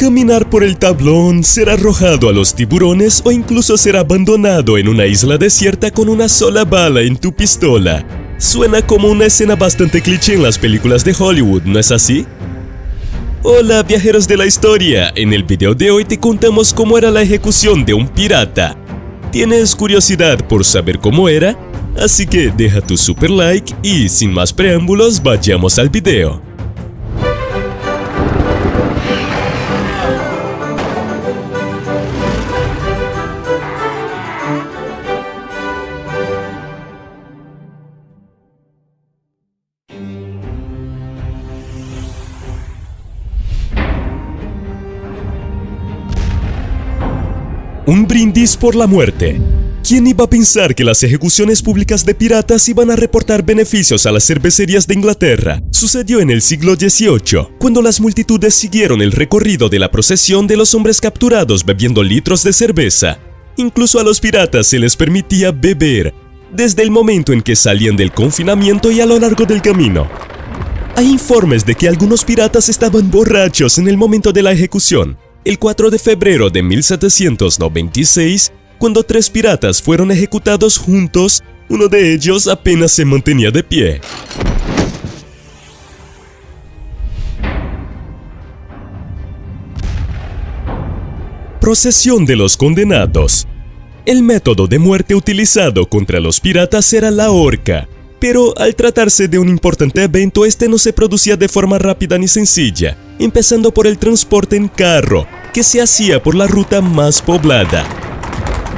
caminar por el tablón, ser arrojado a los tiburones o incluso ser abandonado en una isla desierta con una sola bala en tu pistola. Suena como una escena bastante cliché en las películas de Hollywood, ¿no es así? Hola viajeros de la historia, en el video de hoy te contamos cómo era la ejecución de un pirata. ¿Tienes curiosidad por saber cómo era? Así que deja tu super like y sin más preámbulos vayamos al video. Un brindis por la muerte. ¿Quién iba a pensar que las ejecuciones públicas de piratas iban a reportar beneficios a las cervecerías de Inglaterra? Sucedió en el siglo XVIII, cuando las multitudes siguieron el recorrido de la procesión de los hombres capturados bebiendo litros de cerveza. Incluso a los piratas se les permitía beber, desde el momento en que salían del confinamiento y a lo largo del camino. Hay informes de que algunos piratas estaban borrachos en el momento de la ejecución. El 4 de febrero de 1796, cuando 3 piratas fueron ejecutados juntos, uno de ellos apenas se mantenía de pie. Procesión de los condenados. El método de muerte utilizado contra los piratas era la horca, pero al tratarse de un importante evento, este no se producía de forma rápida ni sencilla, empezando por el transporte en carro, que se hacía por la ruta más poblada.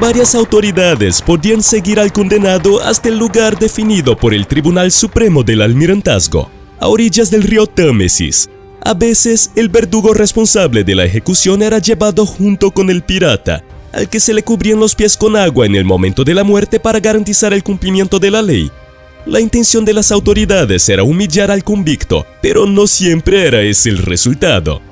Varias autoridades podían seguir al condenado hasta el lugar definido por el Tribunal Supremo del Almirantazgo, a orillas del río Támesis. A veces, el verdugo responsable de la ejecución era llevado junto con el pirata, al que se le cubrían los pies con agua en el momento de la muerte para garantizar el cumplimiento de la ley. La intención de las autoridades era humillar al convicto, pero no siempre era ese el resultado.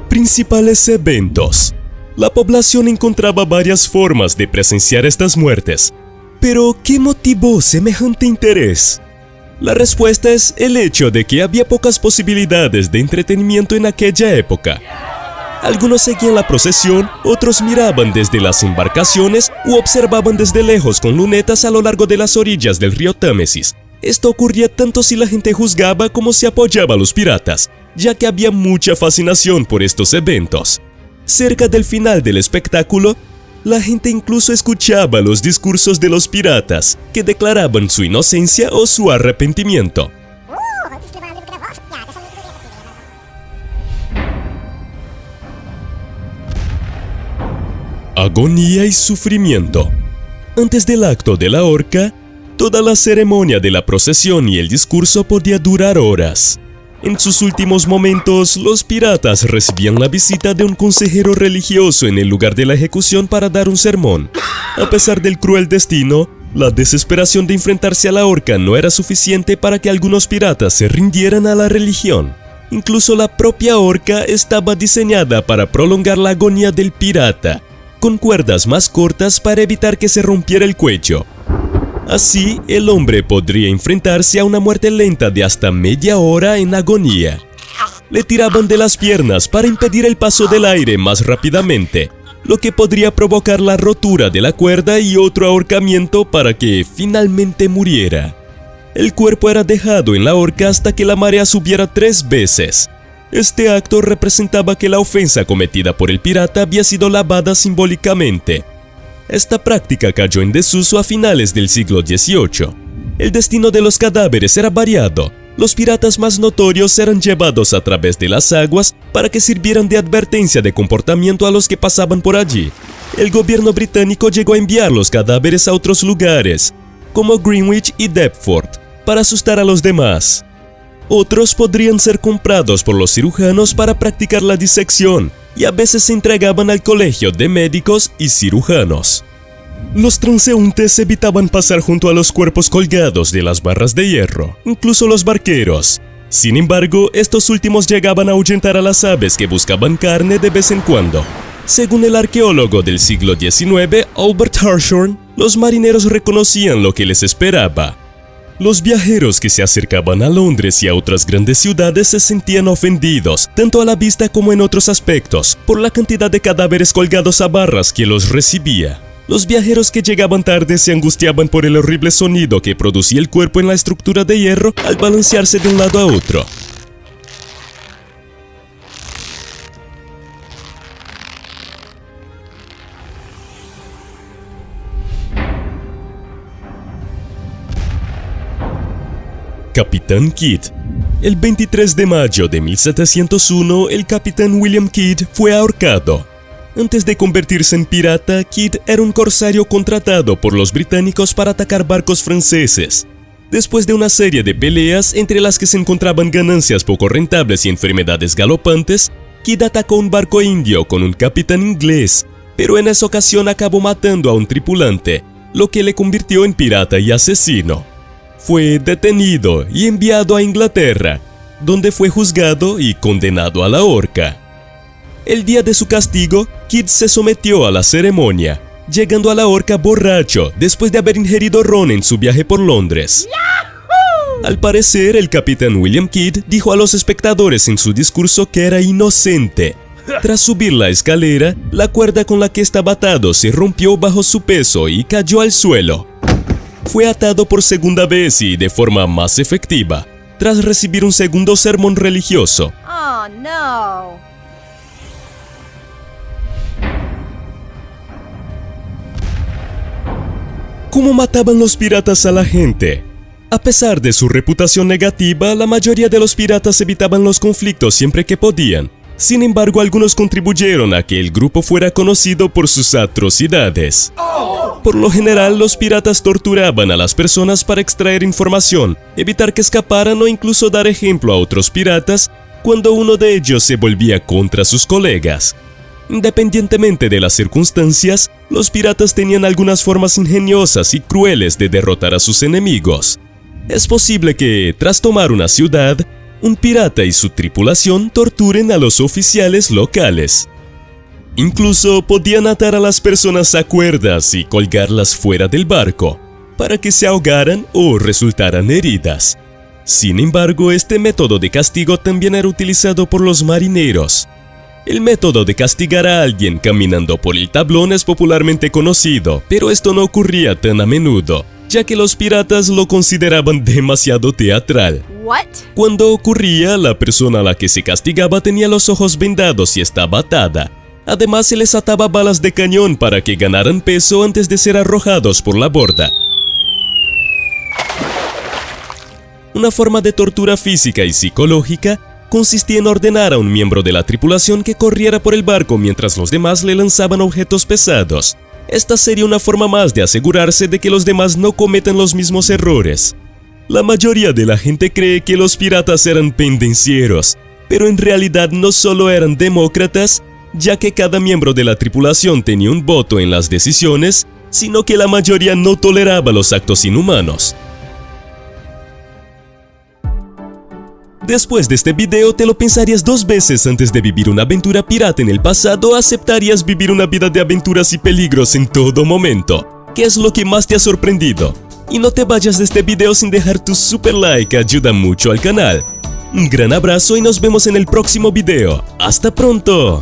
Principales eventos. La población encontraba varias formas de presenciar estas muertes. Pero, ¿qué motivó semejante interés? La respuesta es el hecho de que había pocas posibilidades de entretenimiento en aquella época. Algunos seguían la procesión, otros miraban desde las embarcaciones u observaban desde lejos con lunetas a lo largo de las orillas del río Támesis. Esto ocurría tanto si la gente juzgaba como si apoyaba a los piratas, ya que había mucha fascinación por estos eventos. Cerca del final del espectáculo, la gente incluso escuchaba los discursos de los piratas, que declaraban su inocencia o su arrepentimiento. Agonía y sufrimiento. Antes del acto de la horca, toda la ceremonia de la procesión y el discurso podía durar horas. En sus últimos momentos, los piratas recibían la visita de un consejero religioso en el lugar de la ejecución para dar un sermón. A pesar del cruel destino, la desesperación de enfrentarse a la horca no era suficiente para que algunos piratas se rindieran a la religión. Incluso la propia horca estaba diseñada para prolongar la agonía del pirata, con cuerdas más cortas para evitar que se rompiera el cuello. Así, el hombre podría enfrentarse a una muerte lenta de hasta media hora en agonía. Le tiraban de las piernas para impedir el paso del aire más rápidamente, lo que podría provocar la rotura de la cuerda y otro ahorcamiento para que finalmente muriera. El cuerpo era dejado en la horca hasta que la marea subiera 3 veces. Este acto representaba que la ofensa cometida por el pirata había sido lavada simbólicamente. Esta práctica cayó en desuso a finales del siglo XVIII. El destino de los cadáveres era variado. Los piratas más notorios eran llevados a través de las aguas para que sirvieran de advertencia de comportamiento a los que pasaban por allí. El gobierno británico llegó a enviar los cadáveres a otros lugares, como Greenwich y Deptford, para asustar a los demás. Otros podrían ser comprados por los cirujanos para practicar la disección, y a veces se entregaban al colegio de médicos y cirujanos. Los transeúntes evitaban pasar junto a los cuerpos colgados de las barras de hierro, incluso los barqueros. Sin embargo, estos últimos llegaban a ahuyentar a las aves que buscaban carne de vez en cuando. Según el arqueólogo del siglo XIX, Albert Hartshorne, los marineros reconocían lo que les esperaba. Los viajeros que se acercaban a Londres y a otras grandes ciudades se sentían ofendidos, tanto a la vista como en otros aspectos, por la cantidad de cadáveres colgados a barras que los recibía. Los viajeros que llegaban tarde se angustiaban por el horrible sonido que producía el cuerpo en la estructura de hierro al balancearse de un lado a otro. Capitán Kidd. El 23 de mayo de 1701, el capitán William Kidd fue ahorcado. Antes de convertirse en pirata, Kidd era un corsario contratado por los británicos para atacar barcos franceses. Después de una serie de peleas, entre las que se encontraban ganancias poco rentables y enfermedades galopantes, Kidd atacó un barco indio con un capitán inglés, pero en esa ocasión acabó matando a un tripulante, lo que le convirtió en pirata y asesino. Fue detenido y enviado a Inglaterra, donde fue juzgado y condenado a la horca. El día de su castigo, Kidd se sometió a la ceremonia, llegando a la horca borracho después de haber ingerido ron en su viaje por Londres. ¡Yahoo! Al parecer, el capitán William Kidd dijo a los espectadores en su discurso que era inocente. Tras subir la escalera, la cuerda con la que estaba atado se rompió bajo su peso y cayó al suelo. Fue atado por segunda vez y de forma más efectiva, tras recibir un segundo sermón religioso. Oh, no. ¿Cómo mataban los piratas a la gente? A pesar de su reputación negativa, la mayoría de los piratas evitaban los conflictos siempre que podían. Sin embargo, algunos contribuyeron a que el grupo fuera conocido por sus atrocidades. Por lo general, los piratas torturaban a las personas para extraer información, evitar que escaparan o incluso dar ejemplo a otros piratas cuando uno de ellos se volvía contra sus colegas. Independientemente de las circunstancias, los piratas tenían algunas formas ingeniosas y crueles de derrotar a sus enemigos. Es posible que, tras tomar una ciudad, un pirata y su tripulación torturen a los oficiales locales. Incluso podían atar a las personas a cuerdas y colgarlas fuera del barco, para que se ahogaran o resultaran heridas. Sin embargo, este método de castigo también era utilizado por los marineros. El método de castigar a alguien caminando por el tablón es popularmente conocido, pero esto no ocurría tan a menudo, ya que los piratas lo consideraban demasiado teatral. What? Cuando ocurría, la persona a la que se castigaba tenía los ojos vendados y estaba atada. Además, se les ataba balas de cañón para que ganaran peso antes de ser arrojados por la borda. Una forma de tortura física y psicológica consistía en ordenar a un miembro de la tripulación que corriera por el barco mientras los demás le lanzaban objetos pesados. Esta sería una forma más de asegurarse de que los demás no cometan los mismos errores. La mayoría de la gente cree que los piratas eran pendencieros, pero en realidad no solo eran demócratas, ya que cada miembro de la tripulación tenía un voto en las decisiones, sino que la mayoría no toleraba los actos inhumanos. Después de este video, te lo pensarías dos veces antes de vivir una aventura pirata en el pasado o aceptarías vivir una vida de aventuras y peligros en todo momento. ¿Qué es lo que más te ha sorprendido? Y no te vayas de este video sin dejar tu super like, ayuda mucho al canal. Un gran abrazo y nos vemos en el próximo video. ¡Hasta pronto!